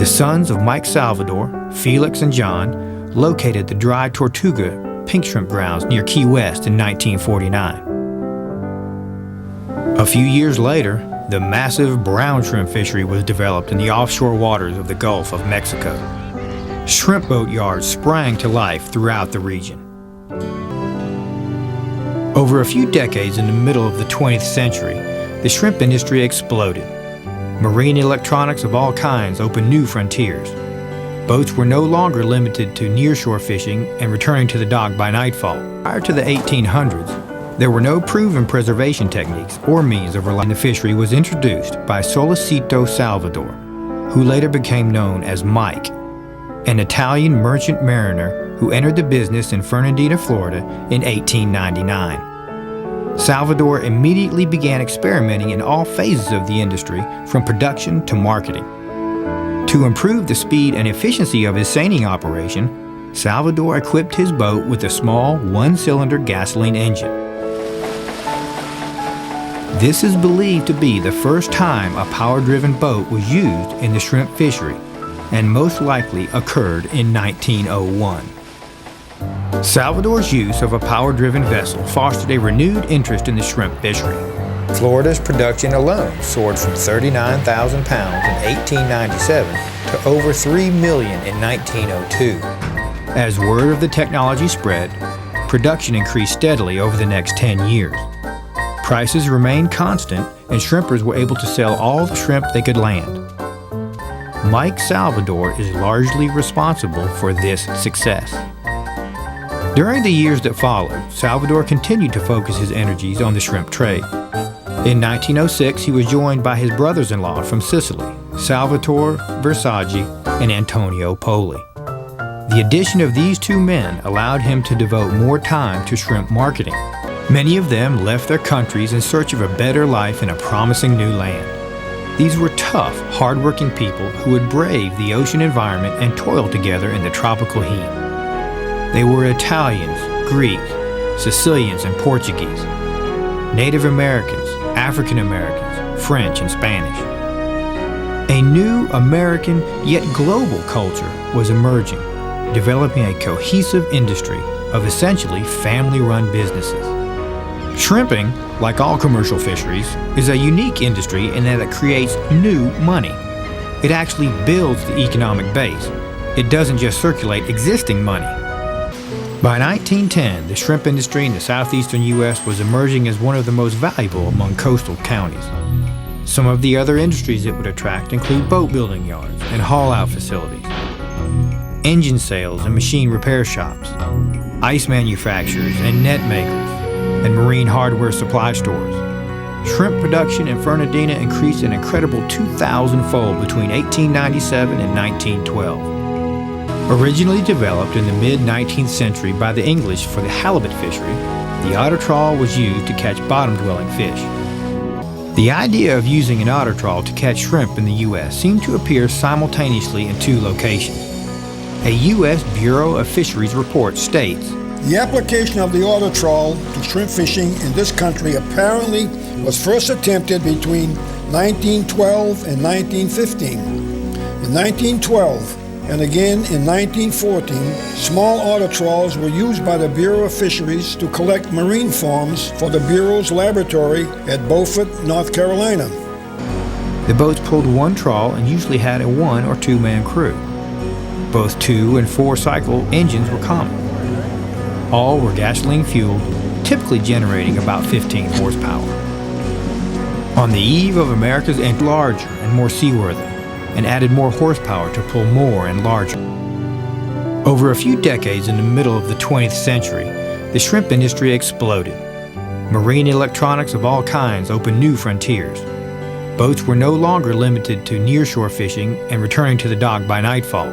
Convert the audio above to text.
The sons of Mike Salvador, Felix and John, located the dry Tortuga pink shrimp grounds near Key West in 1949. A few years later, the massive brown shrimp fishery was developed in the offshore waters of the Gulf of Mexico. Shrimp boat yards sprang to life throughout the region. Over a few decades in the middle of the 20th century, the shrimp industry exploded. Marine electronics of all kinds opened new frontiers. Boats were no longer limited to nearshore fishing and returning to the dock by nightfall. Prior to the 1800s, there were no proven preservation techniques or means of relying. The fishery was introduced by Solicito Salvador, who later became known as Mike, an Italian merchant mariner who entered the business in Fernandina, Florida in 1899. Salvador immediately began experimenting in all phases of the industry, from production to marketing. To improve the speed and efficiency of his seining operation, Salvador equipped his boat with a small one-cylinder gasoline engine. This is believed to be the first time a power-driven boat was used in the shrimp fishery, and most likely occurred in 1901. Salvador's use of a power-driven vessel fostered a renewed interest in the shrimp fishery. Florida's production alone soared from 39,000 pounds in 1897 to over 3 million in 1902. As word of the technology spread, production increased steadily over the next 10 years. Prices remained constant, and shrimpers were able to sell all the shrimp they could land. Mike Salvador is largely responsible for this success. During the years that followed, Salvador continued to focus his energies on the shrimp trade. In 1906, he was joined by his brothers-in-law from Sicily, Salvatore Versace and Antonio Poli. The addition of these two men allowed him to devote more time to shrimp marketing. Many of them left their countries in search of a better life in a promising new land. These were tough, hard-working people who would brave the ocean environment and toil together in the tropical heat. They were Italians, Greeks, Sicilians, and Portuguese, Native Americans, African Americans, French, and Spanish. A new American yet global culture was emerging, developing a cohesive industry of essentially family-run businesses. Shrimping, like all commercial fisheries, is a unique industry in that it creates new money. It actually builds the economic base. It doesn't just circulate existing money. By 1910, the shrimp industry in the southeastern U.S. was emerging as one of the most valuable among coastal counties. Some of the other industries it would attract include boat building yards and haul-out facilities, engine sales and machine repair shops, ice manufacturers and net makers, and marine hardware supply stores. Shrimp production in Fernandina increased an incredible 2,000-fold between 1897 and 1912. Originally developed in the mid-19th century by the English for the halibut fishery, the otter trawl was used to catch bottom-dwelling fish. The idea of using an otter trawl to catch shrimp in the U.S. seemed to appear simultaneously in two locations. A U.S. Bureau of Fisheries report states, "The application of the otter trawl to shrimp fishing in this country apparently was first attempted between 1912 and 1915. In 1912, and again in 1914, small otter trawls were used by the Bureau of Fisheries to collect marine forms for the Bureau's laboratory at Beaufort, North Carolina. The boats pulled one trawl and usually had a 1 or 2 man crew. Both 2- and 4-cycle engines were common. All were gasoline-fueled, typically generating about 15 horsepower. On the eve of America's entry, larger and more seaworthy, and added more horsepower to pull more and larger. Over a few decades in the middle of the 20th century, the shrimp industry exploded. Marine electronics of all kinds opened new frontiers. Boats were no longer limited to nearshore fishing and returning to the dock by nightfall.